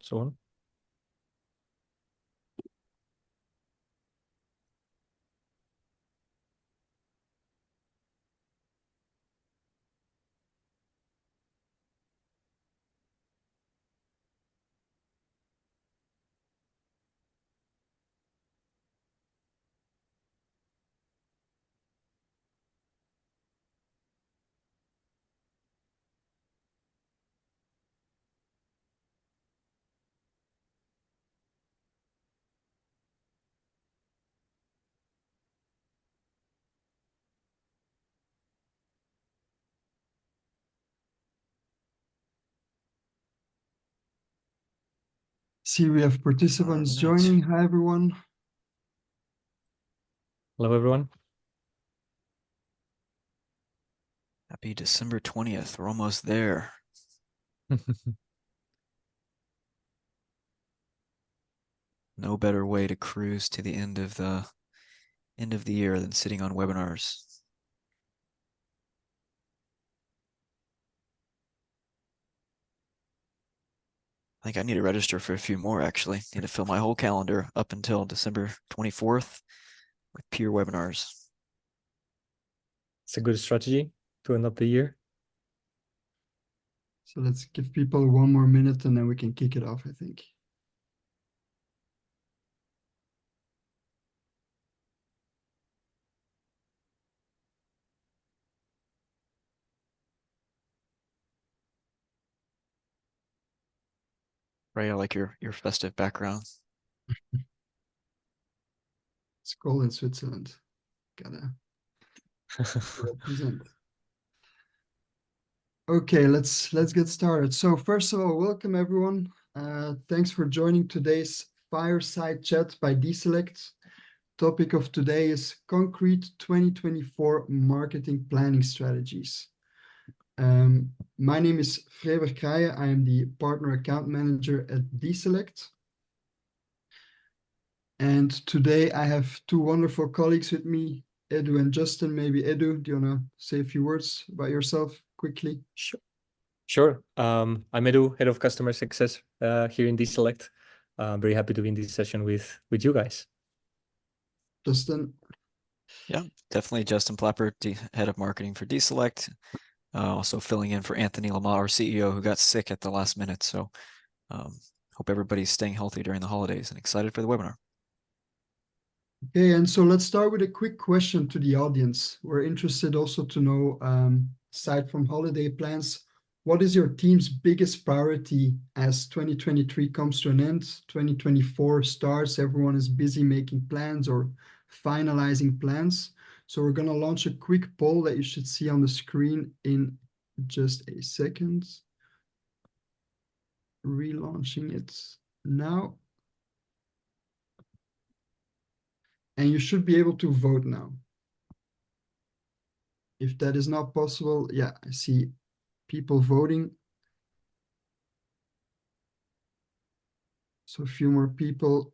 so on. See, we have participants joining. Hi, everyone. Hello, everyone. Happy December 20th. We're almost there. No better way to cruise to the end of the year than sitting on webinars. I think I need to register for a few more, actually. Need to fill my whole calendar up until December 24th with peer webinars. It's a good strategy to end up the year. So let's give people 1 more minute and then we can kick it off, I think. Ray, I like your festive background. It's cold in Switzerland. Gotta represent. Okay, let's get started. So first of all, welcome everyone. Thanks for joining today's Fireside Chat by DESelect. Topic of today is concrete 2024 marketing planning strategies. My name is Freber Kraaien. I am the partner account manager at DESelect. And today I have 2 wonderful colleagues with me, Edu and Justin. Maybe Edu, do you want to say a few words about yourself quickly? Sure. I'm Edu, head of customer success here in DESelect. I'm very happy to be in this session with you guys. Justin. Yeah, definitely Justin Plapper, head of marketing for DESelect. Also filling in for Anthony Lamar, our CEO, who got sick at the last minute. So hope everybody's staying healthy during the holidays and excited for the webinar. Okay, and so let's start with a quick question to the audience. We're interested also to know, aside from holiday plans, what is your team's biggest priority as 2023 comes to an end, 2024 starts, everyone is busy making plans or finalizing plans. So we're going to launch a quick poll that you should see on the screen in just a second. Relaunching it now. And you should be able to vote now. If that is not possible, yeah, I see people voting. So a few more people.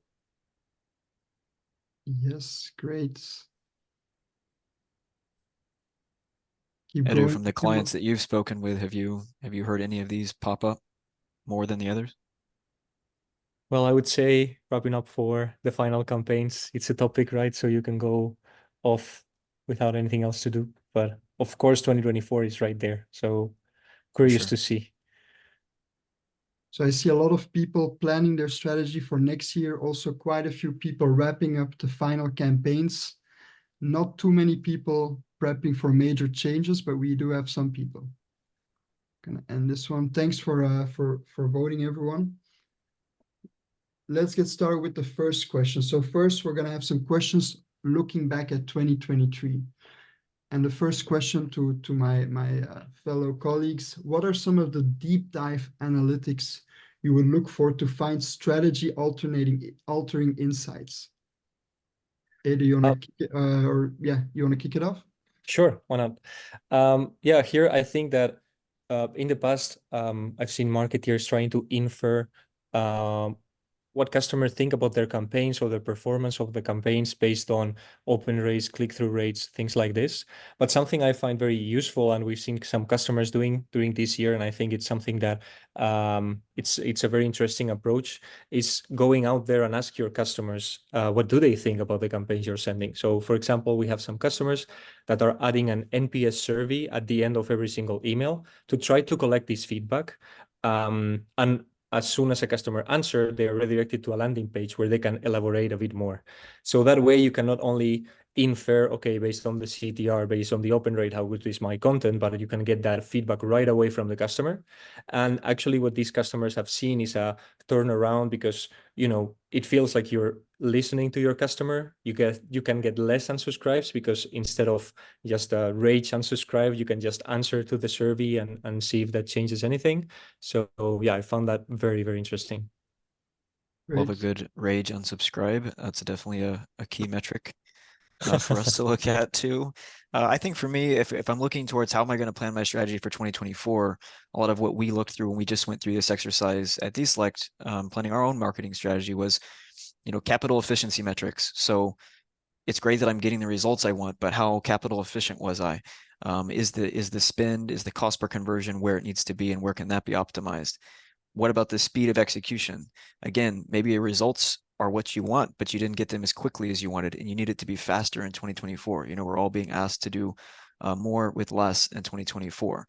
Yes, great. Keep Edu, going. from the clients that you've spoken with, have you heard any of these pop up more than the others? Well, I would say wrapping up for the final campaigns, it's a topic, right? So you can go off without anything else to do. But of course, 2024 is right there. So curious to see. So I see a lot of people planning their strategy for next year. Also quite a few people wrapping up the final campaigns. Not too many people prepping for major changes, but we do have some people. Gonna end this one. Thanks for voting, everyone. Let's get started with the first question. So first, we're going to have some questions looking back at 2023. And the first question to my fellow colleagues, what are some of the deep dive analytics you would look for to find strategy altering insights? Edu, you want to kick it off? Sure, why not? Yeah, here I think that in the past, I've seen marketeers trying to infer what customers think about their campaigns or the performance of the campaigns based on open rates, click-through rates, things like this. But something I find very useful, and we've seen some customers doing during this year, and I think it's something that it's a very interesting approach, is going out there and ask your customers what do they think about the campaigns you're sending. So for example, we have some customers that are adding an NPS survey at the end of every single email to try to collect this feedback. And as soon as a customer answers, they are redirected to a landing page where they can elaborate a bit more. So that way you can not only infer, okay, based on the CTR, based on the open rate, how good is my content, but you can get that feedback right away from the customer. And actually what these customers have seen is a turnaround, because, you know, it feels like you're listening to your customer. You can get less unsubscribes, because instead of just rage unsubscribe, you can just answer to the survey and see if that changes anything. So yeah, I found that very, very interesting. Love a Great. good rage unsubscribe. That's definitely a key metric for us to look at too. I think for me, if I'm looking towards how am I going to plan my strategy for 2024, a lot of what we looked through when we just went through this exercise at DESelect, planning our own marketing strategy, was, you know, capital efficiency metrics. So it's great that I'm getting the results I want, but how capital efficient was I? Is the spend, is the cost per conversion where it needs to be, and where can that be optimized? What about the speed of execution? Again, maybe your results are what you want, but you didn't get them as quickly as you wanted, and you need it to be faster in 2024. You know, we're all being asked to do more with less in 2024.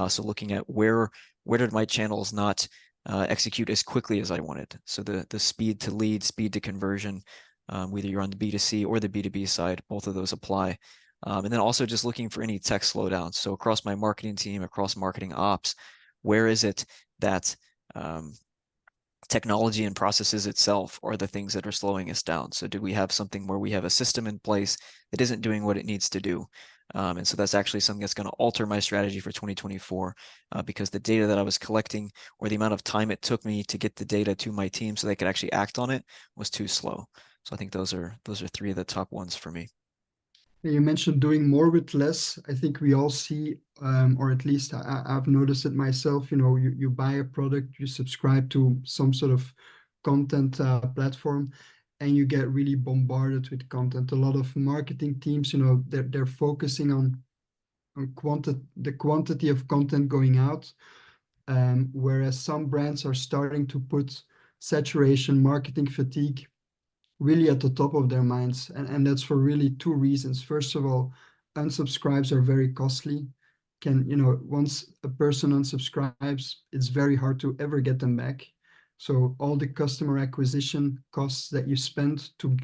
So looking at where did my channels not execute as quickly as I wanted? So the speed to lead, speed to conversion, whether you're on the B2C or the B2B side, both of those apply. And then also just looking for any tech slowdowns. So across my marketing team, across marketing ops, where is it that technology and processes itself are the things that are slowing us down? So do we have something where we have a system in place that isn't doing what it needs to do? And so that's actually something that's going to alter my strategy for 2024, because the data that I was collecting, or the amount of time it took me to get the data to my team so they could actually act on it, was too slow. So I think those are three of the top ones for me. You mentioned doing more with less. I think we all see, or at least I've noticed it myself, you know, you buy a product, you subscribe to some sort of content platform, and you get really bombarded with content. A lot of marketing teams, you know, they're focusing on the quantity of content going out, whereas some brands are starting to put saturation, marketing fatigue really at the top of their minds. And that's for really two reasons. First of all, unsubscribes are very costly. You know, once a person unsubscribes, it's very hard to ever get them back. So all the customer acquisition costs that you spend to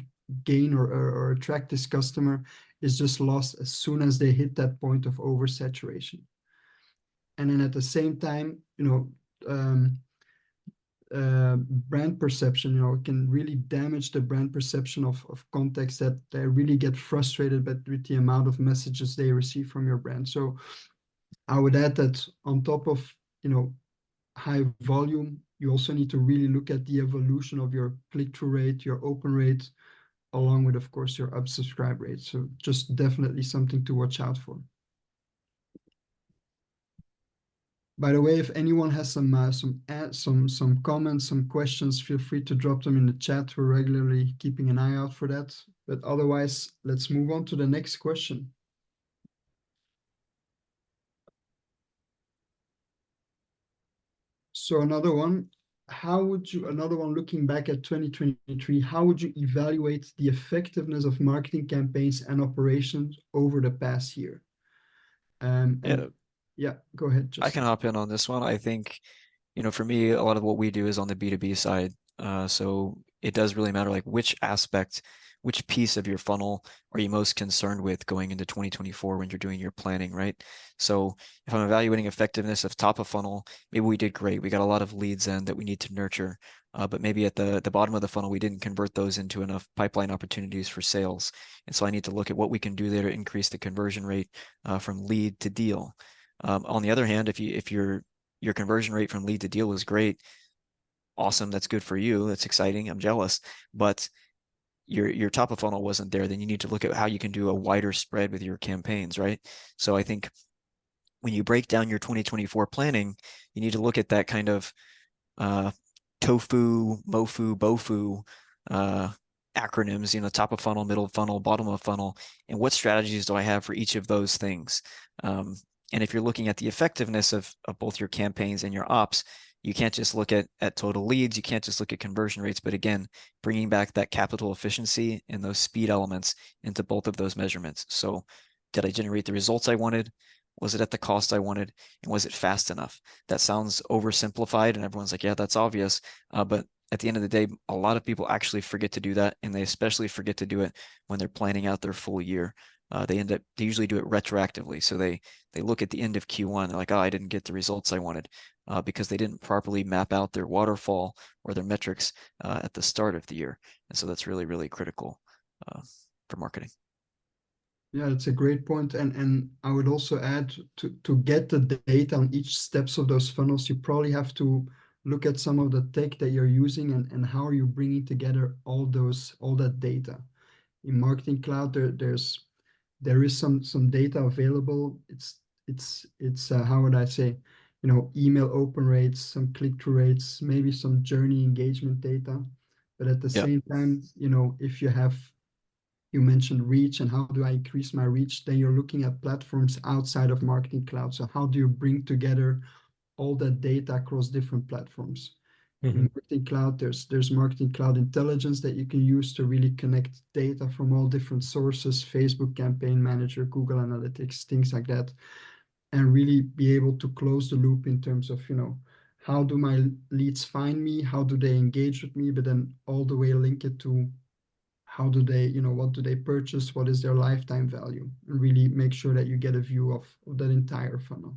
gain or attract this customer is just lost as soon as they hit that point of oversaturation. And then at the same time, you know, brand perception, you know, can really damage the brand perception of context, that they really get frustrated with the amount of messages they receive from your brand. So I would add that on top of, you know, high volume, you also need to really look at the evolution of your click-through rate, your open rate, along with, of course, your unsubscribe rate. So just definitely something to watch out for. By the way, if anyone has some comments, some questions, feel free to drop them in the chat. We're regularly keeping an eye out for that. But otherwise, let's move on to the next question. So another one looking back at 2023, how would you evaluate the effectiveness of marketing campaigns and operations over the past year? Yeah, go ahead, Justin. I can hop in on this one. I think, you know, for me, a lot of what we do is on the B2B side. So it does really matter, like which aspect, which piece of your funnel are you most concerned with going into 2024 when you're doing your planning, right? So if I'm evaluating effectiveness of top of funnel, maybe we did great. We got a lot of leads in that we need to nurture. But maybe at the bottom of the funnel, we didn't convert those into enough pipeline opportunities for sales. And so I need to look at what we can do there to increase the conversion rate from lead to deal. On the other hand, if your conversion rate from lead to deal was great, awesome, that's good for you, that's exciting, I'm jealous, but your top of funnel wasn't there, then you need to look at how you can do a wider spread with your campaigns, right? So I think when you break down your 2024 planning, you need to look at that kind of tofu, mofu, bofu acronyms, top of funnel, middle of funnel, bottom of funnel, and what strategies do I have for each of those things? And if you're looking at the effectiveness of both your campaigns and your ops, you can't just look at total leads, you can't just look at conversion rates, but again, bringing back that capital efficiency and those speed elements into both of those measurements. So did I generate the results I wanted? Was it at the cost I wanted? And was it fast enough? That sounds oversimplified and everyone's like, yeah, that's obvious. But at the end of the day, a lot of people actually forget to do that. And they especially forget to do it when they're planning out their full year. They usually do it retroactively. So they look at the end of Q1, they're like, oh, I didn't get the results I wanted because they didn't properly map out their waterfall or their metrics at the start of the year. And so that's really, really critical for marketing. Yeah, that's a great point. And I would also add to get the data on each steps of those funnels, you probably have to look at some of the tech that you're using and how are you bringing together all that data. In Marketing Cloud, there is some data available. It's how would I say, email open rates, some click-through rates, maybe some journey engagement data. But at the same time, if you mentioned reach and how do I increase my reach, then you're looking at platforms outside of Marketing Cloud. So how do you bring together all that data across different platforms? In Marketing Cloud, there's Marketing Cloud Intelligence that you can use to really connect data from all different sources, Facebook Campaign Manager, Google Analytics, things like that, and really be able to close the loop in terms of, how do my leads find me? How do they engage with me? But then all the way link it to how do they, what do they purchase? What is their lifetime value? And really make sure that you get a view of that entire funnel.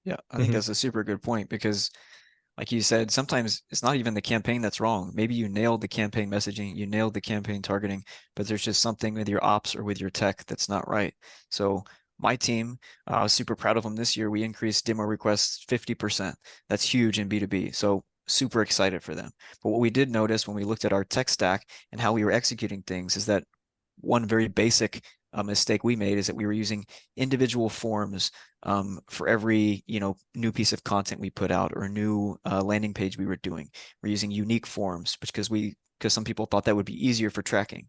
Yeah, I think that's a super good point because like you said, sometimes it's not even the campaign that's wrong. Maybe you nailed the campaign messaging, you nailed the campaign targeting, but there's just something with your ops or with your tech that's not right. So my team, I was super proud of them this year. We increased demo requests 50%. That's huge in B2B. So super excited for them. But what we did notice when we looked at our tech stack and how we were executing things is that one very basic mistake we made is that we were using individual forms for every new piece of content we put out or a new landing page we were doing. We're using unique forms because some people thought that would be easier for tracking.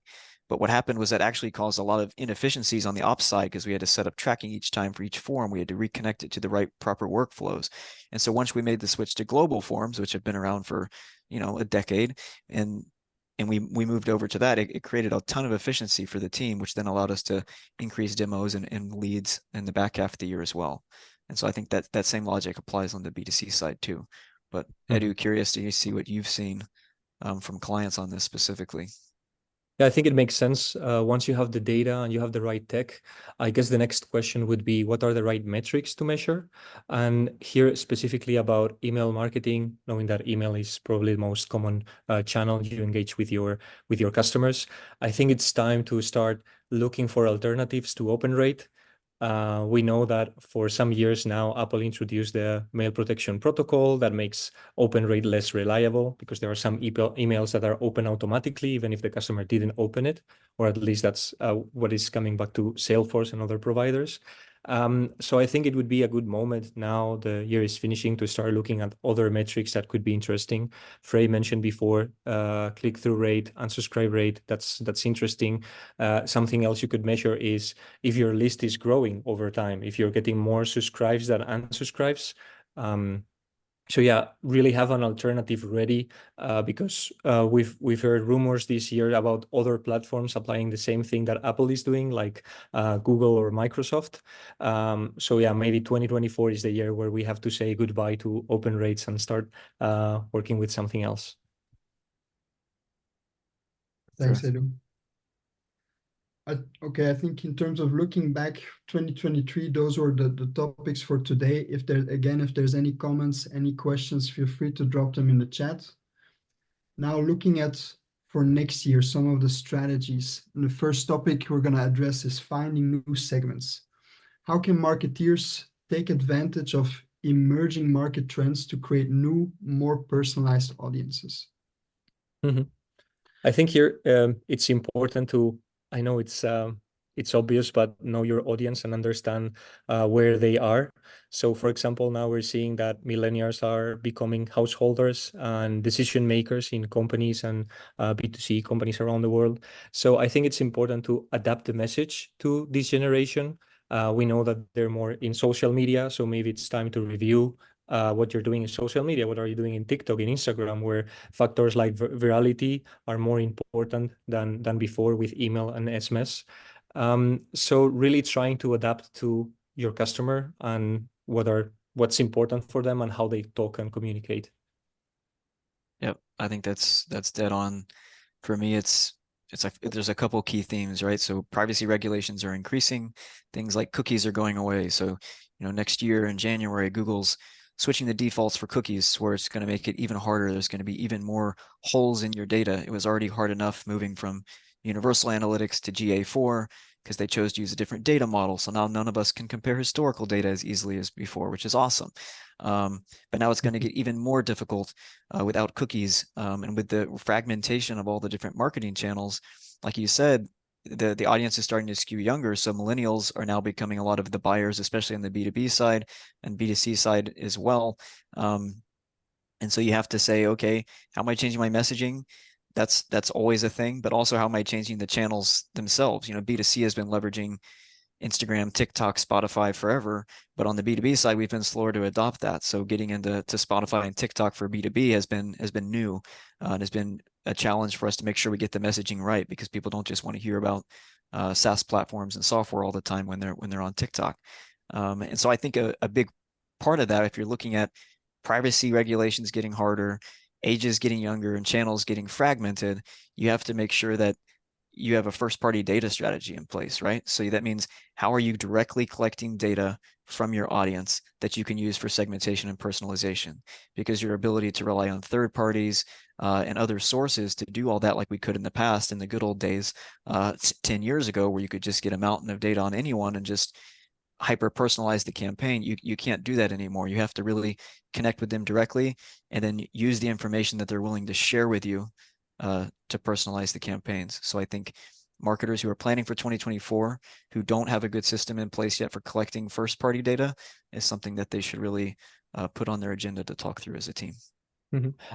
But what happened was that actually caused a lot of inefficiencies on the ops side because we had to set up tracking each time for each form. We had to reconnect it to the right proper workflows. And so once we made the switch to global forms, which have been around for a decade, and we moved over to that, it created a ton of efficiency for the team, which then allowed us to increase demos and leads in the back half of the year as well. And so I think that same logic applies on the B2C side too. But Edu, curious to see what you've seen from clients on this specifically. Yeah, I think it makes sense. Once you have the data and you have the right tech, I guess the next question would be, what are the right metrics to measure? And here specifically about email marketing, knowing that email is probably the most common channel you engage with your customers, I think it's time to start looking for alternatives to open rate. We know that for some years now, Apple introduced the mail protection protocol that makes open rate less reliable because there are some emails that are open automatically, even if the customer didn't open it, or at least that's what is coming back to Salesforce and other providers. So I think it would be a good moment now the year is finishing to start looking at other metrics that could be interesting. Frey mentioned before, click-through rate, unsubscribe rate, that's interesting. Something else you could measure is if your list is growing over time, if you're getting more subscribes than unsubscribes. So yeah, really have an alternative ready because we've heard rumors this year about other platforms applying the same thing that Apple is doing, like Google or Microsoft. So yeah, maybe 2024 is the year where we have to say goodbye to open rates and start working with something else. Thanks, Edu. Okay, I think in terms of looking back 2023, those were the topics for today. If there's any comments, any questions, feel free to drop them in the chat. Now looking at for next year, some of the strategies. And the first topic we're going to address is finding new segments. How can marketeers take advantage of emerging market trends to create new, more personalized audiences? I think here it's important to, I know it's it's obvious, but know your audience and understand where they are. So for example, now we're seeing that millennials are becoming householders and decision makers in companies and B2C companies around the world. So I think it's important to adapt the message to this generation. We know that they're more in social media, so maybe it's time to review what you're doing in social media. What are you doing in TikTok, in Instagram, where factors like virality are more important than before with email and SMS. So really trying to adapt to your customer and what's important for them and how they talk and communicate. Yep, I think that's dead on. For me, it's like there's a couple key themes, right? So privacy regulations are increasing, things like cookies are going away. So, next year in January, Google's switching the defaults for cookies, where it's going to make it even harder. There's going to be even more holes in your data. It was already hard enough moving from Universal Analytics to GA4 because they chose to use a different data model. So now none of us can compare historical data as easily as before, which is awesome. But now it's going to get even more difficult without cookies, and with the fragmentation of all the different marketing channels. Like you said, the audience is starting to skew younger. So millennials are now becoming a lot of the buyers, especially on the B2B side and B2C side as well. And so you have to say, okay, how am I changing my messaging? That's always a thing, but also how am I changing the channels themselves? B2C has been leveraging Instagram, TikTok, Spotify forever, but on the B2B side, we've been slower to adopt that. So getting into Spotify and TikTok for B2B has been new, and has been a challenge for us to make sure we get the messaging right, because people don't just want to hear about SaaS platforms and software all the time when they're on TikTok. And so I think a big part of that, if you're looking at privacy regulations getting harder, ages getting younger, and channels getting fragmented, you have to make sure that you have a first-party data strategy in place, right? So that means, how are you directly collecting data from your audience that you can use for segmentation and personalization? Because your ability to rely on third parties and other sources to do all that, like we could in the past, in the good old days, 10 years ago, where you could just get a mountain of data on anyone and just hyper personalize the campaign, you can't do that anymore. You have to really connect with them directly and then use the information that they're willing to share with you to personalize the campaigns. So I think marketers who are planning for 2024, who don't have a good system in place yet for collecting first party data, is something that they should really put on their agenda to talk through as a team.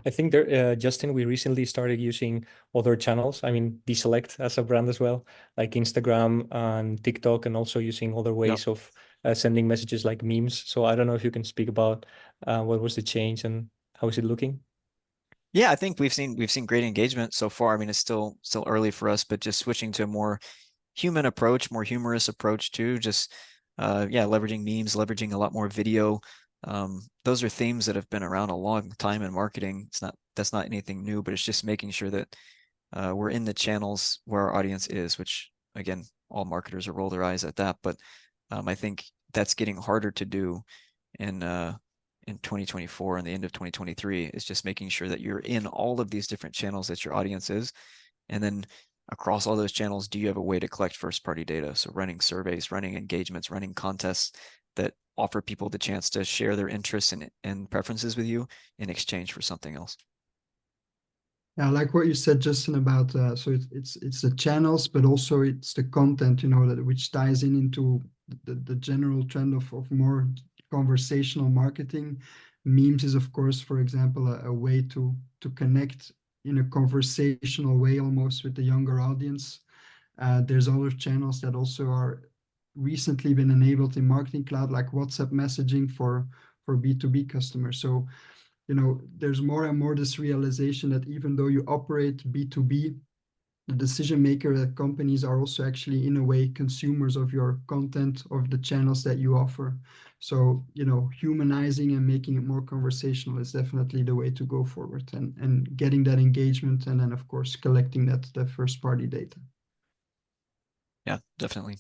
I think there, Justin, we recently started using other channels. I mean, DESelect as a brand as well, like Instagram and TikTok, and also using other ways of sending messages like memes. So I don't know if you can speak about what was the change and how is it looking? Yeah, I think we've seen great engagement so far. I mean, it's still early for us, but just switching to a more human approach, more humorous approach too. Just leveraging memes, leveraging a lot more video. Those are themes that have been around a long time in marketing. That's not anything new, but it's just making sure that we're in the channels where our audience is, which again, all marketers will roll their eyes at that. But I think that's getting harder to do in 2024 and the end of 2023, is just making sure that you're in all of these different channels that your audience is. And then across all those channels, do you have a way to collect first party data? So running surveys, running engagements, running contests that offer people the chance to share their interests and preferences with you in exchange for something else. Yeah, I like what you said, Justin, about so it's the channels, but also it's the content, that which ties into the general trend of more conversational marketing. Memes is, of course, for example, a way to connect in a conversational way almost with the younger audience. There's other channels that also are recently been enabled in Marketing Cloud, like WhatsApp messaging for B2B customers. So there's more and more this realization that even though you operate B2B, the decision maker at companies are also actually, in a way, consumers of your content, of the channels that you offer. So, humanizing and making it more conversational is definitely the way to go forward, and getting that engagement, and then, of course, collecting that first party data. Yeah, definitely.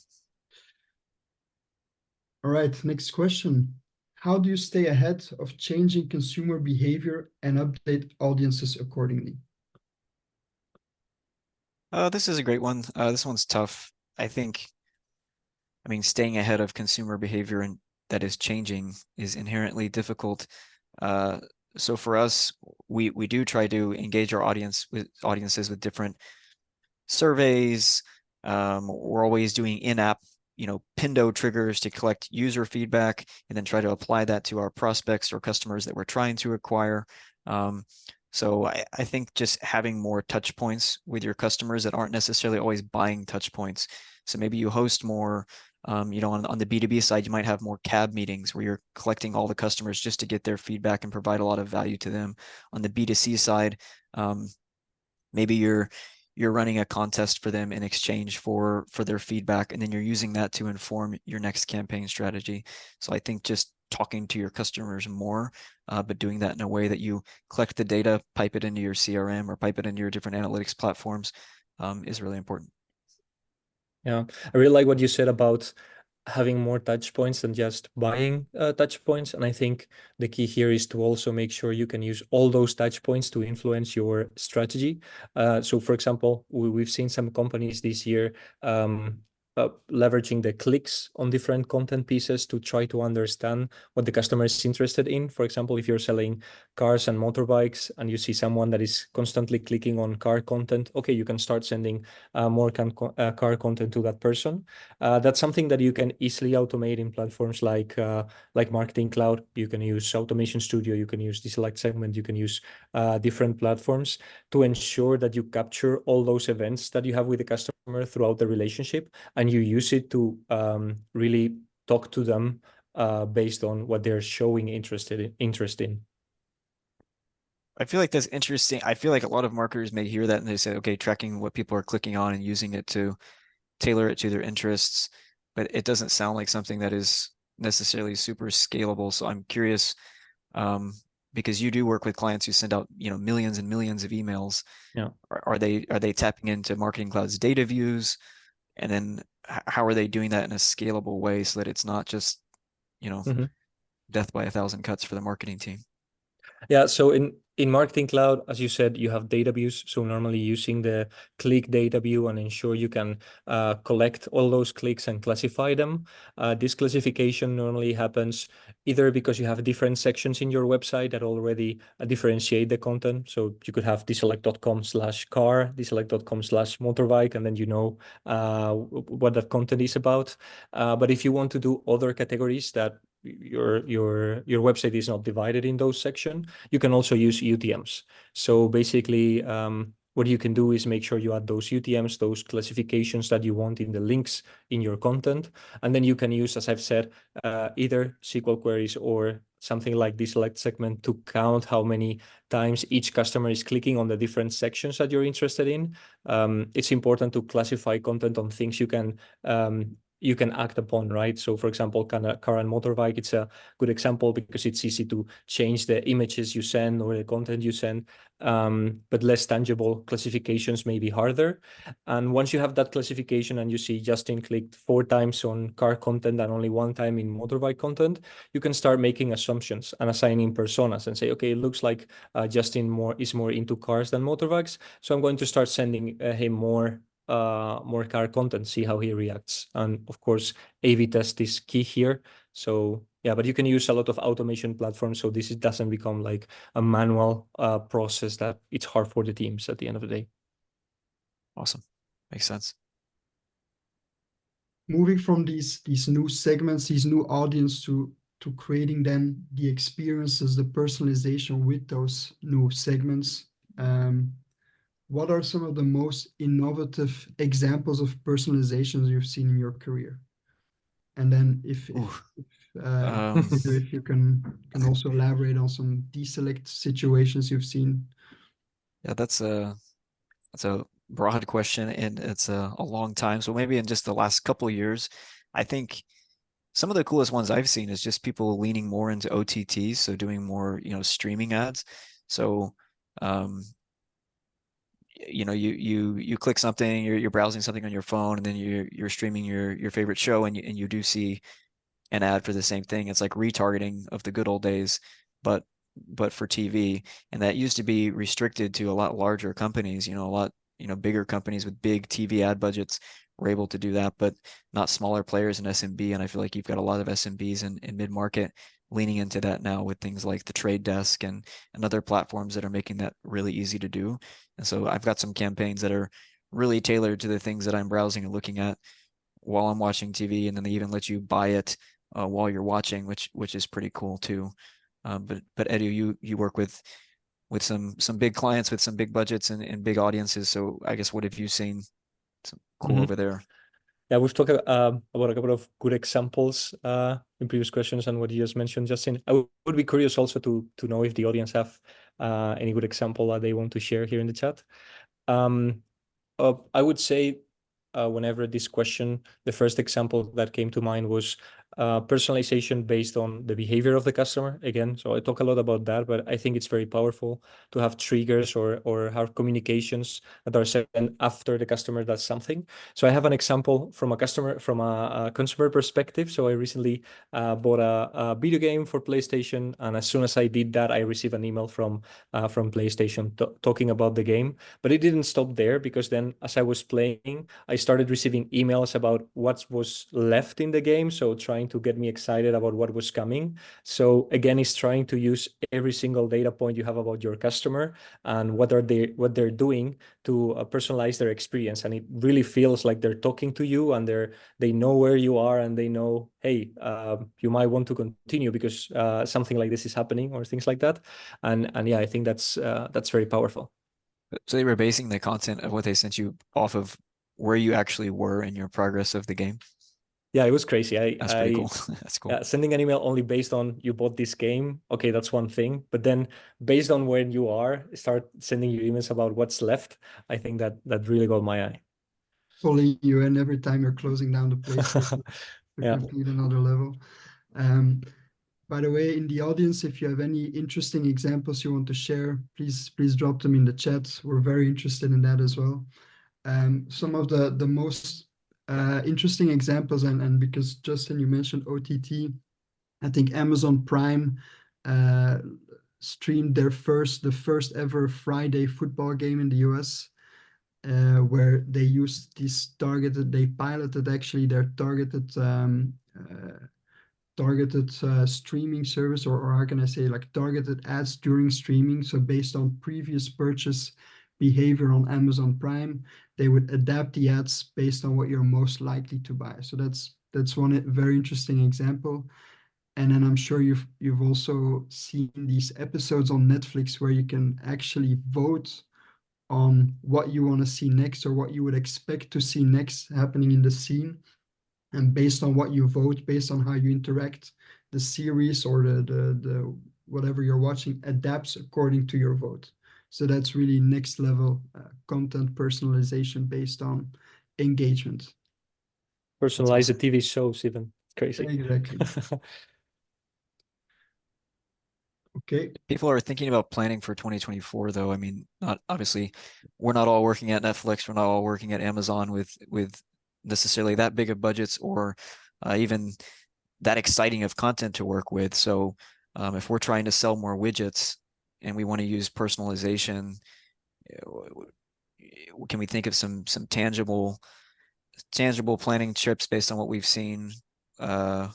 All right, next question. How do you stay ahead of changing consumer behavior and update audiences accordingly? This is a great one. This one's tough. I mean, staying ahead of consumer behavior and that is changing is inherently difficult. So for us, we do try to engage our audiences with different surveys, We're always doing in-app, Pindo triggers to collect user feedback and then try to apply that to our prospects or customers that we're trying to acquire. So I think just having more touch points with your customers that aren't necessarily always buying touch points. So maybe you host more, on the B2B side, you might have more CAB meetings where you're collecting all the customers just to get their feedback and provide a lot of value to them. On the B2C side, maybe you're running a contest for them in exchange for their feedback, and then you're using that to inform your next campaign strategy. So I think just talking to your customers more, but doing that in a way that you collect the data, pipe it into your CRM or pipe it into your different analytics platforms, is really important. Yeah, I really like what you said about having more touch points than just buying touch points. And I think the key here is to also make sure you can use all those touch points to influence your strategy. So for example, we've seen some companies this year leveraging the clicks on different content pieces to try to understand what the customer is interested in. For example, if you're selling cars and motorbikes and you see someone that is constantly clicking on car content, okay, you can start sending more car content to that person. That's something that you can easily automate in platforms like Marketing Cloud. You can use Automation Studio, you can use DESelect segment, you can use different platforms to ensure that you capture all those events that you have with the customer throughout the relationship, and you use it to really talk to them based on what they're showing interest in. I feel like that's interesting. I feel like a lot of marketers may hear that and they say, okay, tracking what people are clicking on and using it to tailor it to their interests, but it doesn't sound like something that is necessarily super scalable. So I'm curious, because you do work with clients who send out, millions and millions of emails. Yeah. Are they tapping into Marketing Cloud's data views? And then how are they doing that in a scalable way so that it's not just, death by 1,000 cuts for the marketing team? Yeah, so in Marketing Cloud, as you said, you have data views. So normally using the click data view and ensure you can collect all those clicks and classify them. This classification normally happens either because you have different sections in your website that already differentiate the content. So you could have DESelect.com/car, DESelect.com/motorbike, and then what that content is about. But if you want to do other categories that your website is not divided in those sections, you can also use UTMs. So basically, what you can do is make sure you add those UTMs, those classifications that you want in the links in your content. And then you can use, as I've said, either SQL queries or something like DESelect segment to count how many times each customer is clicking on the different sections that you're interested in. It's important to classify content on things you can act upon, right? So for example, car and motorbike, it's a good example because it's easy to change the images you send or the content you send, but less tangible classifications may be harder. And once you have that classification and you see Justin clicked 4 times on car content and only 1 time in motorbike content, you can start making assumptions and assigning personas and say, okay, it looks like Justin is more into cars than motorbikes, so I'm going to start sending him more car content, see how he reacts. And of course, A/B test is key here. So yeah, but you can use a lot of automation platforms, so this doesn't become like a manual process that it's hard for the teams at the end of the day. Awesome. Makes sense. Moving from these new segments, these new audience to creating then the experiences, the personalization with those new segments. What are some of the most innovative examples of personalizations you've seen in your career? And then if you can also elaborate on some DESelect situations you've seen. Yeah, that's a broad question, and it's a long time. So maybe in just the last couple of years, I think some of the coolest ones I've seen is just people leaning more into OTTs, so doing more, streaming ads. So you click something, you're browsing something on your phone, and then you're streaming your favorite show, and you do see an ad for the same thing. It's like retargeting of the good old days, but for TV. And that used to be restricted to a lot larger companies, a lot, bigger companies with big TV ad budgets were able to do that, but not smaller players in SMB. And I feel like you've got a lot of SMBs in mid-market leaning into that now with things like the Trade Desk and other platforms that are making that really easy to do. And so I've got some campaigns that are really tailored to the things that I'm browsing and looking at while I'm watching TV, and then they even let you buy it while you're watching, which is pretty cool too. But Edu, you work with some big clients with some big budgets and big audiences. So I guess what have you seen some cool over there? Yeah, we've talked about a couple of good examples in previous questions and what you just mentioned, Justin. I would be curious also to know if the audience have any good example that they want to share here in the chat. I would say whenever this question, the first example that came to mind was personalization based on the behavior of the customer. Again, so I talk a lot about that, but I think it's very powerful to have triggers or have communications that are sent after the customer does something. So I have an example from a consumer perspective. So I recently bought a video game for PlayStation, and as soon as I did that, I received an email from PlayStation talking about the game. But it didn't stop there, because then as I was playing, I started receiving emails about what was left in the game. So trying to get me excited about what was coming. So again, it's trying to use every single data point you have about your customer and what they're doing to personalize their experience. And it really feels like they're talking to you, and they know where you are, and they know, hey, you might want to continue because something like this is happening, or things like that. And yeah, I think that's very powerful. So they were basing the content of what they sent you off of where you actually were in your progress of the game. Yeah, it was crazy. That's pretty cool. That's cool. Sending an email only based on you bought this game. Okay, that's one thing. But then based on where you are, start sending you emails about what's left. I think that really got my eye. Following you in every time you're closing down the PlayStation to complete another level. By the way, in the audience, if you have any interesting examples you want to share, please drop them in the chat. We're very interested in that as well. Some of the most interesting examples, and because Justin, you mentioned OTT, I think Amazon Prime streamed the first ever Friday football game in the US, where they used they piloted actually their targeted streaming service, or how can I say, like targeted ads during streaming. So based on previous purchase behavior on Amazon Prime, they would adapt the ads based on what you're most likely to buy. So that's one very interesting example. And then I'm sure you've also seen these episodes on Netflix where you can actually vote on what you want to see next, or what you would expect to see next happening in the scene. And based on what you vote, based on how you interact, the series or the whatever you're watching adapts according to your vote. So that's really next level content personalization based on engagement. Personalize the TV shows even. It's crazy. Exactly. Okay. People are thinking about planning for 2024, though. I mean, not obviously, we're not all working at Netflix. We're not all working at Amazon with necessarily that big of budgets, or even that exciting of content to work with. So if we're trying to sell more widgets and we want to use personalization, can we think of some tangible planning trips based on what we've seen in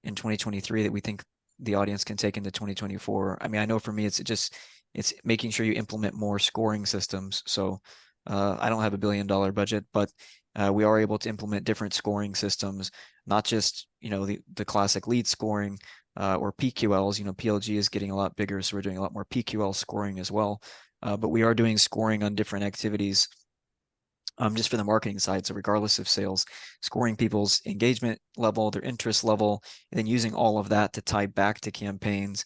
2023 that we think the audience can take into 2024? I mean, I know for me, it's making sure you implement more scoring systems. So I don't have $1 billion budget, but we are able to implement different scoring systems, not just, the classic lead scoring or PQLs. PLG is getting a lot bigger, so we're doing a lot more PQL scoring as well. But we are doing scoring on different activities just for the marketing side. So regardless of sales, scoring people's engagement level, their interest level, and then using all of that to tie back to campaigns,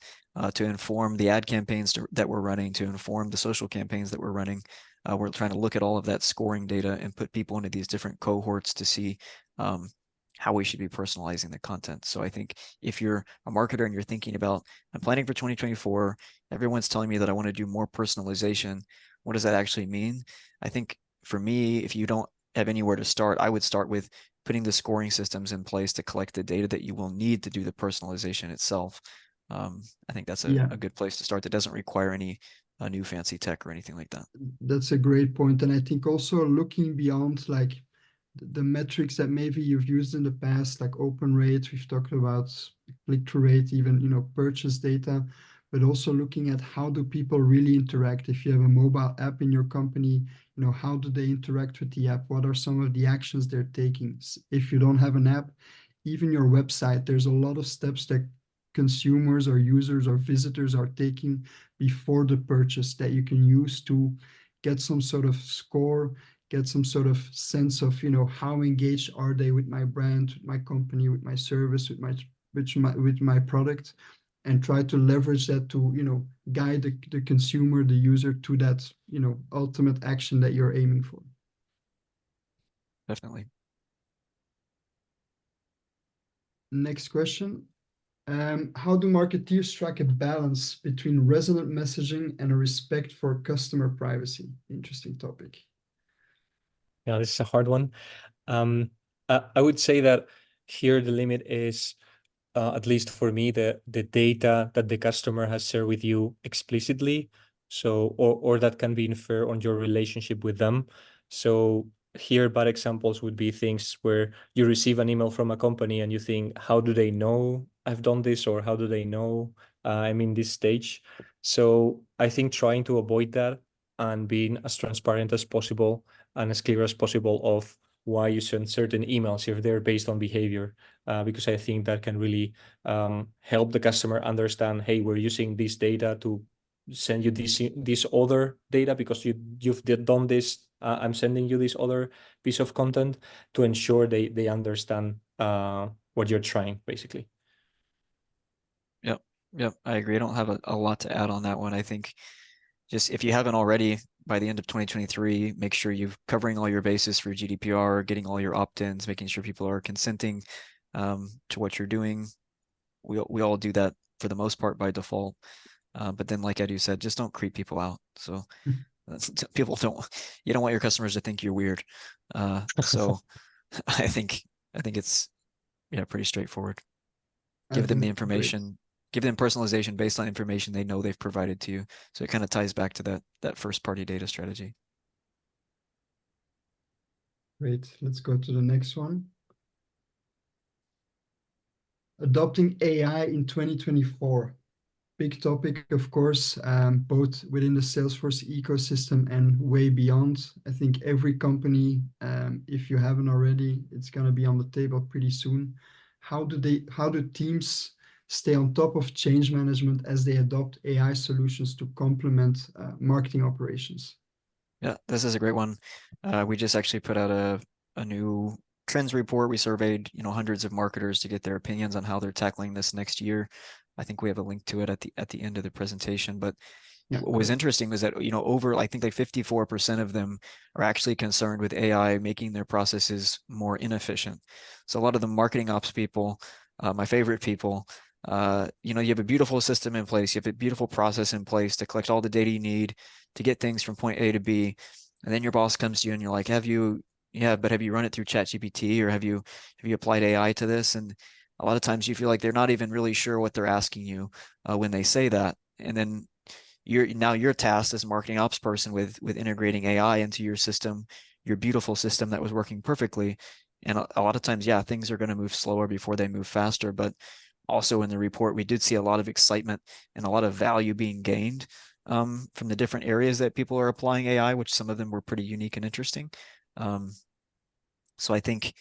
to inform the ad campaigns that we're running, to inform the social campaigns that we're running. We're trying to look at all of that scoring data and put people into these different cohorts to see how we should be personalizing the content. So I think if you're a marketer and you're thinking about, I'm planning for 2024, everyone's telling me that I want to do more personalization. What does that actually mean? I think for me, if you don't have anywhere to start, I would start with putting the scoring systems in place to collect the data that you will need to do the personalization itself. I think that's a good place to start that doesn't require any new fancy tech or anything like that. That's a great point. And I think also looking beyond like the metrics that maybe you've used in the past, like open rate, we've talked about click-through rate, even, purchase data, but also looking at how do people really interact. If you have a mobile app in your company, you know, how do they interact with the app? What are some of the actions they're taking? If you don't have an app, even your website, there's a lot of steps that consumers or users or visitors are taking before the purchase that you can use to get some sort of score, get some sort of sense of, you know, how engaged are they with my brand, with my company, with my service, with my product, and try to leverage that to, you know, guide the consumer, the user to that, you know, ultimate action that you're aiming for. Definitely. Next question. How do marketeers strike a balance between resonant messaging and a respect for customer privacy? Interesting topic. Yeah, this is a hard one. I would say that here the limit is, at least for me, the data that the customer has shared with you explicitly. So, or that can be inferred on your relationship with them. So here, bad examples would be things where you receive an email from a company and you think, how do they know I've done this? Or how do they know I'm in this stage? So I think trying to avoid that and being as transparent as possible and as clear as possible of why you send certain emails if they're based on behavior, because I think that can really help the customer understand, hey, we're using this data to send you this other data because you've done this. I'm sending you this other piece of content to ensure they understand what you're trying, basically. Yep, I agree. I don't have a lot to add on that one. I think just if you haven't already, by the end of 2023, make sure you're covering all your bases for GDPR, getting all your opt-ins, making sure people are consenting to what you're doing. We all do that for the most part by default. But then, like Edu said, just don't creep people out. So people you don't want your customers to think you're weird. So I think it's pretty straightforward. Give them the information, give them personalization based on information they know they've provided to you. So it kind of ties back to that first party data strategy. Great. Let's go to the next one. Adopting AI in 2024. Big topic, of course, both within the Salesforce ecosystem and way beyond. I think every company, if you haven't already, it's going to be on the table pretty soon. How do teams stay on top of change management as they adopt AI solutions to complement marketing operations? Yeah, this is a great one. We just actually put out a new trends report. We surveyed, hundreds of marketers to get their opinions on how they're tackling this next year. I think we have a link to it at the end of the presentation. But what was interesting was that, over, I think like 54% of them are actually concerned with AI making their processes more inefficient. So a lot of the marketing ops people, my favorite people, you have a beautiful system in place, you have a beautiful process in place to collect all the data you need to get things from point A to B. And then your boss comes to you and you're like, have you run it through ChatGPT, or have you applied AI to this? And a lot of times you feel like they're not even really sure what they're asking you when they say that. And then you're tasked as a marketing ops person with integrating AI into your system, your beautiful system that was working perfectly. And a lot of times, things are going to move slower before they move faster. But also in the report, we did see a lot of excitement and a lot of value being gained from the different areas that people are applying AI, which some of them were pretty unique and interesting. So I think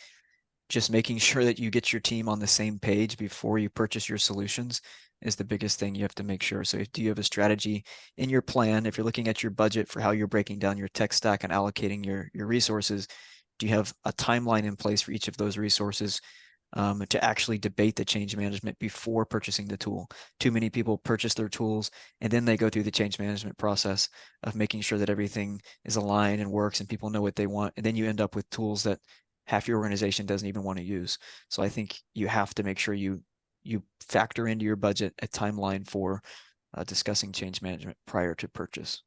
just making sure that you get your team on the same page before you purchase your solutions is the biggest thing you have to make sure. So do you have a strategy in your plan? If you're looking at your budget for how you're breaking down your tech stack and allocating your resources, do you have a timeline in place for each of those resources to actually debate the change management before purchasing the tool? Too many people purchase their tools and then they go through the change management process of making sure that everything is aligned and works and people know what they want. And then you end up with tools that half your organization doesn't even want to use. So I think you have to make sure you factor into your budget a timeline for discussing change management prior to purchase.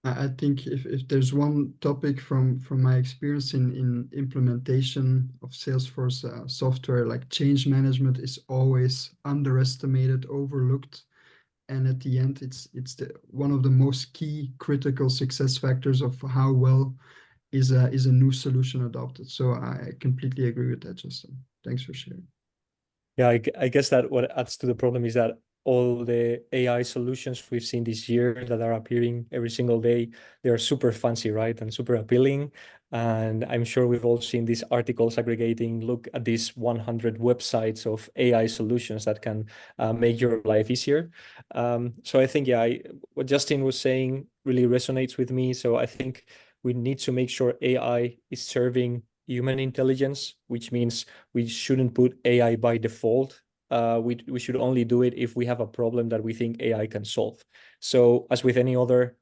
I think if there's one topic from my experience in implementation of Salesforce software, like change management is always underestimated, overlooked, and at the end, it's one of the most key critical success factors of how well is a new solution adopted. So I completely agree with that, Justin. Thanks for sharing. Yeah, I guess that what adds to the problem is that all the AI solutions we've seen this year that are appearing every single day, they are super fancy, right? And super appealing. And I'm sure we've all seen these articles aggregating, look at these 100 websites of AI solutions that can make your life easier. So I think, yeah, what Justin was saying really resonates with me. So I think we need to make sure AI is serving human intelligence, which means we shouldn't put AI by default. We should only do it if we have a problem that we think AI can solve. So as with any other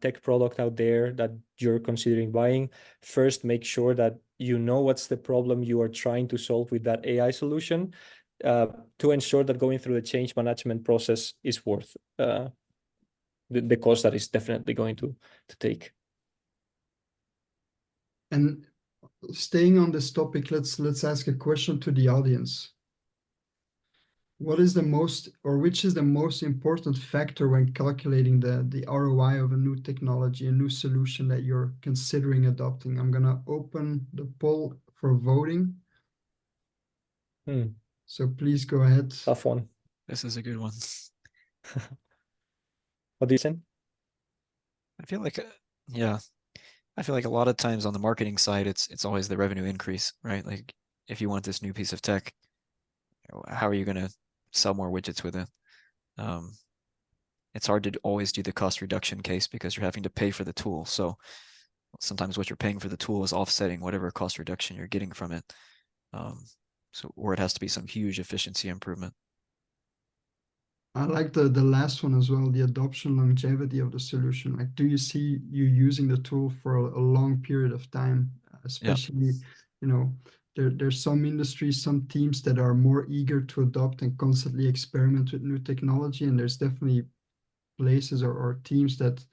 tech product out there that you're considering buying, first make sure that you know what's the problem you are trying to solve with that AI solution, to ensure that going through the change management process is worth the cost that is definitely going to take. And staying on this topic, let's ask a question to the audience. What is the most, or which is the most important factor when calculating the ROI of a new technology, a new solution that you're considering adopting? I'm gonna open the poll for voting. So please go ahead. Tough one. This is a good one. What do you think? I feel like, yeah, I feel like a lot of times on the marketing side, it's always the revenue increase, right? Like if you want this new piece of tech, how are you going to sell more widgets with it? It's hard to always do the cost reduction case because you're having to pay for the tool. So sometimes what you're paying for the tool is offsetting whatever cost reduction you're getting from it. Or it has to be some huge efficiency improvement. I like the last one as well, the adoption longevity of the solution. Like, do you see you using the tool for a long period of time? Especially, you know, there's some industries, some teams that are more eager to adopt and constantly experiment with new technology. And there's definitely places or teams that,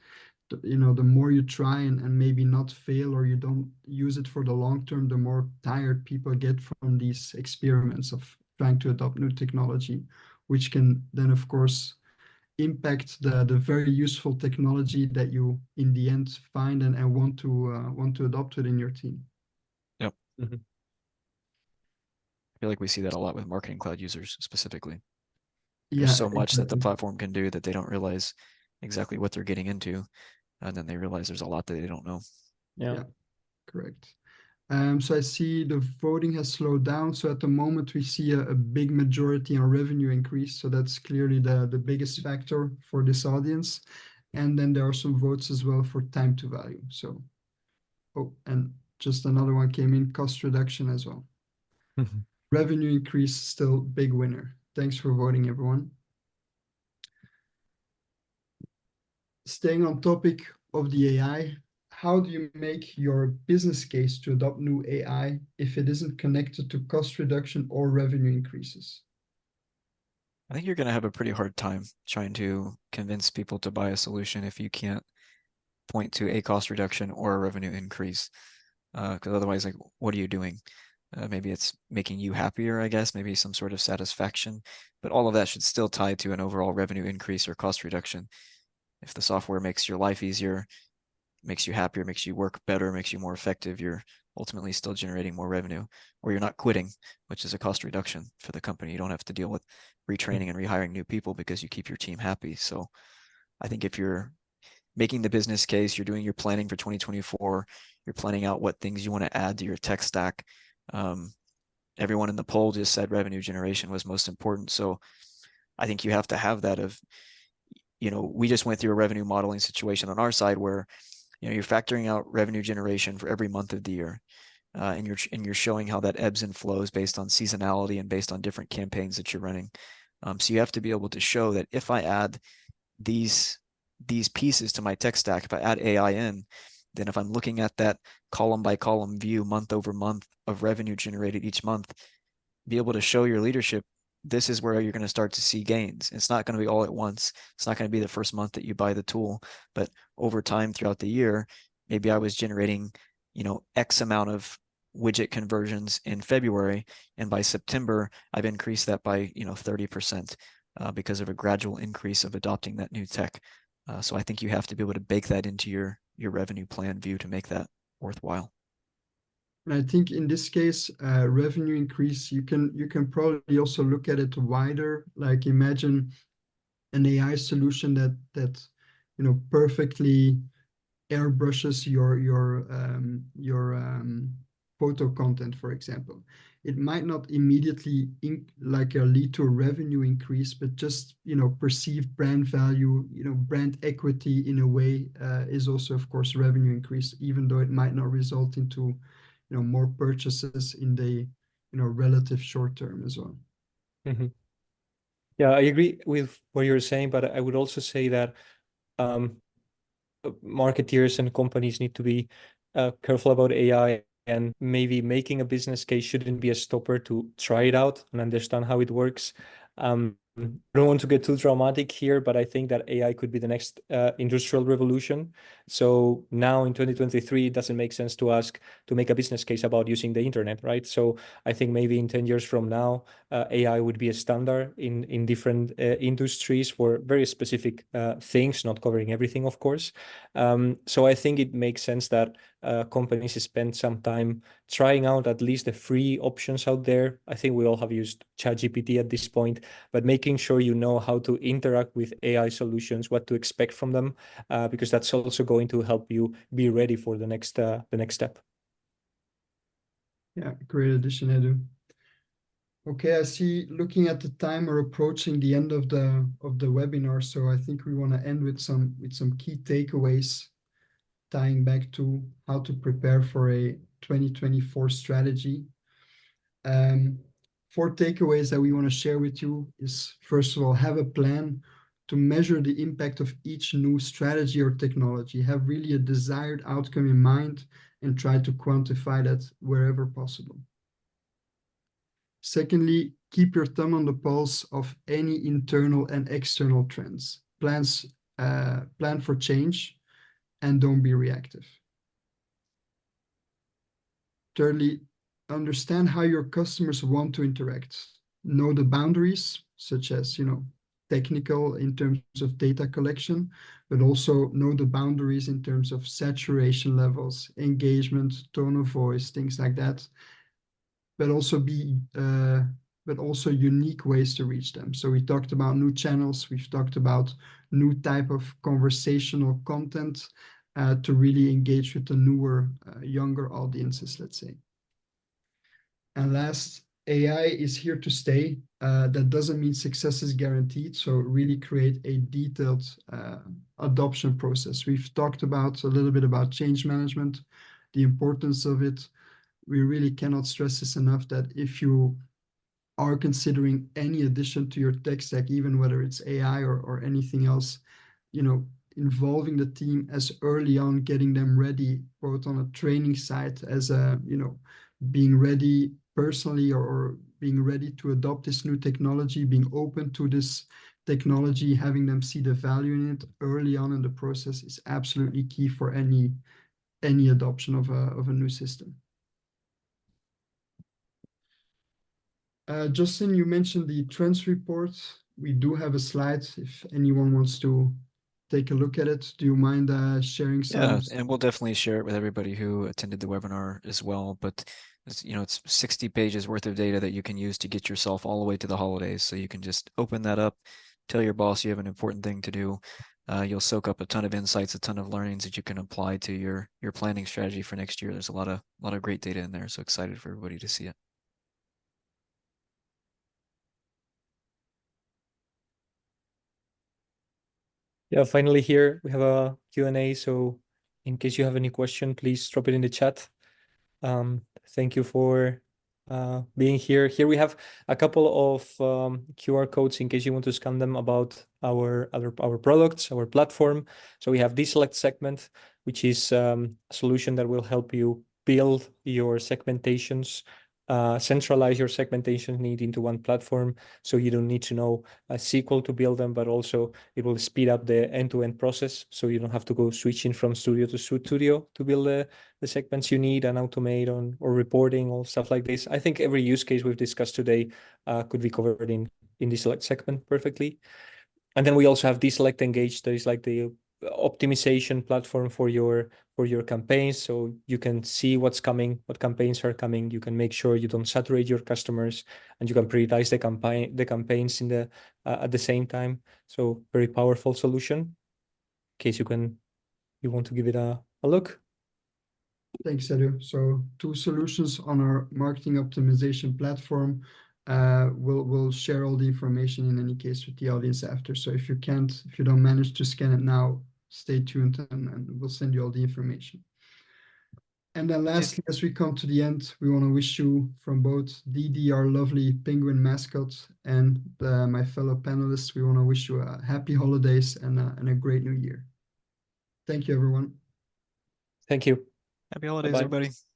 you know, the more you try and maybe not fail, or you don't use it for the long term, the more tired people get from these experiments of trying to adopt new technology, which can then, of course, impact the very useful technology that you in the end find and want to adopt within your team. Yep. I feel like we see that a lot with Marketing Cloud users specifically. There's so much that the platform can do that they don't realize exactly what they're getting into, and then they realize there's a lot that they don't know. Yeah, correct. So I see the voting has slowed down. So at the moment we see a big majority on revenue increase. So that's clearly the biggest factor for this audience. And then there are some votes as well for time to value. So, oh, and just another one came in, cost reduction as well. Revenue increase, still big winner. Thanks for voting, everyone. Staying on topic of the AI, how do you make your business case to adopt new AI if it isn't connected to cost reduction or revenue increases? I think you're going to have a pretty hard time trying to convince people to buy a solution if you can't point to a cost reduction or a revenue increase. Because otherwise, like, what are you doing? Maybe it's making you happier, I guess, maybe some sort of satisfaction, but all of that should still tie to an overall revenue increase or cost reduction. If the software makes your life easier, makes you happier, makes you work better, makes you more effective, you're ultimately still generating more revenue, or you're not quitting, which is a cost reduction for the company. You don't have to deal with retraining and rehiring new people because you keep your team happy. So I think if you're making the business case, you're doing your planning for 2024, you're planning out what things you want to add to your tech stack. Everyone in the poll just said revenue generation was most important. So I think you have to have that of, you know, we just went through a revenue modeling situation on our side where, you know, you're factoring out revenue generation for every month of the year. And you're showing how that ebbs and flows based on seasonality and based on different campaigns that you're running. So you have to be able to show that if I add these pieces to my tech stack, if I add AI in, then if I'm looking at that column by column view month over month of revenue generated each month, be able to show your leadership, this is where you're going to start to see gains. It's not going to be all at once. It's not going to be the first month that you buy the tool, but over time throughout the year, maybe I was generating, you know, X amount of widget conversions in February, and by September, I've increased that by, you know, 30% because of a gradual increase of adopting that new tech. So I think you have to be able to bake that into your revenue plan view to make that worthwhile. And I think in this case, revenue increase, you can probably also look at it wider. Like imagine an AI solution that perfectly airbrushes your photo content, for example. It might not immediately lead to a revenue increase, but just perceived brand value, brand equity in a way is also, of course, revenue increase, even though it might not result into more purchases in the relative short term as well. Mhm. Yeah, I agree with what you're saying, but I would also say that marketeers and companies need to be careful about AI, and maybe making a business case shouldn't be a stopper to try it out and understand how it works. I don't want to get too dramatic here, but I think that AI could be the next industrial revolution. So now in 2023, it doesn't make sense to ask to make a business case about using the internet, right? So I think maybe in 10 years from now, AI would be a standard in different industries for very specific things, not covering everything, of course. So I think it makes sense that companies spend some time trying out at least the free options out there. I think we all have used ChatGPT at this point, but making sure you know how to interact with AI solutions, what to expect from them, because that's also going to help you be ready for the next step. Yeah, great addition, Edu. Okay, I see, looking at the time, we're approaching the end of the webinar, so I think we want to end with some key takeaways, tying back to how to prepare for a 2024 strategy. 4 takeaways that we want to share with you is, first of all, have a plan to measure the impact of each new strategy or technology. Have really a desired outcome in mind and try to quantify that wherever possible. Secondly, keep your thumb on the pulse of any internal and external trends. Plan for change and don't be reactive. Thirdly, understand how your customers want to interact. Know the boundaries, such as, technical in terms of data collection, but also know the boundaries in terms of saturation levels, engagement, tone of voice, things like that. But also unique ways to reach them. So we talked about new channels. We've talked about new type of conversational content to really engage with the newer, younger audiences, let's say. And last, AI is here to stay. That doesn't mean success is guaranteed. So really create a detailed adoption process. We've talked about a little bit about change management, the importance of it. We really cannot stress this enough, that if you are considering any addition to your tech stack, even whether it's AI or anything else, involving the team as early on, getting them ready, both on a training side as being ready personally or being ready to adopt this new technology, being open to this technology, having them see the value in it early on in the process is absolutely key for any adoption of a new system. Justin, you mentioned the trends report. We do have a slide if anyone wants to take a look at it. Do you mind sharing some? Yeah, and we'll definitely share it with everybody who attended the webinar as well. But it's 60 pages worth of data that you can use to get yourself all the way to the holidays. So you can just open that up, tell your boss you have an important thing to do. You'll soak up a ton of insights, a ton of learnings that you can apply to your planning strategy for next year. There's a lot of great data in there. So excited for everybody to see it. Yeah, finally here we have a Q&A. So in case you have any question, please drop it in the chat. Thank you for being here. Here we have a couple of QR codes in case you want to scan them about our products, our platform. So we have DESelect segment, which is a solution that will help you build your segmentations, centralize your segmentation need into one platform. So you don't need to know a SQL to build them, but also it will speed up the end-to-end process. So you don't have to go switching from studio to studio to build the segments you need and automate or reporting or stuff like this. I think every use case we've discussed today could be covered in DESelect segment perfectly. And then we also have DESelect Engage. That is like the optimization platform for your campaigns, so you can see what's coming, what campaigns are coming. You can make sure you don't saturate your customers, and you can prioritize the campaigns in the at the same time. So very powerful solution. In case you want to give it a look. Thanks, Edu. So 2 solutions on our marketing optimization platform. We'll share all the information in any case with the audience after. So if you don't manage to scan it now, stay tuned and we'll send you all the information. And then lastly, as we come to the end, we want to wish you from both DD, our lovely penguin mascot, and my fellow panelists, we want to wish you a happy holidays and a great new year. Thank you, everyone. Thank you. Happy holidays, Bye-bye. everybody.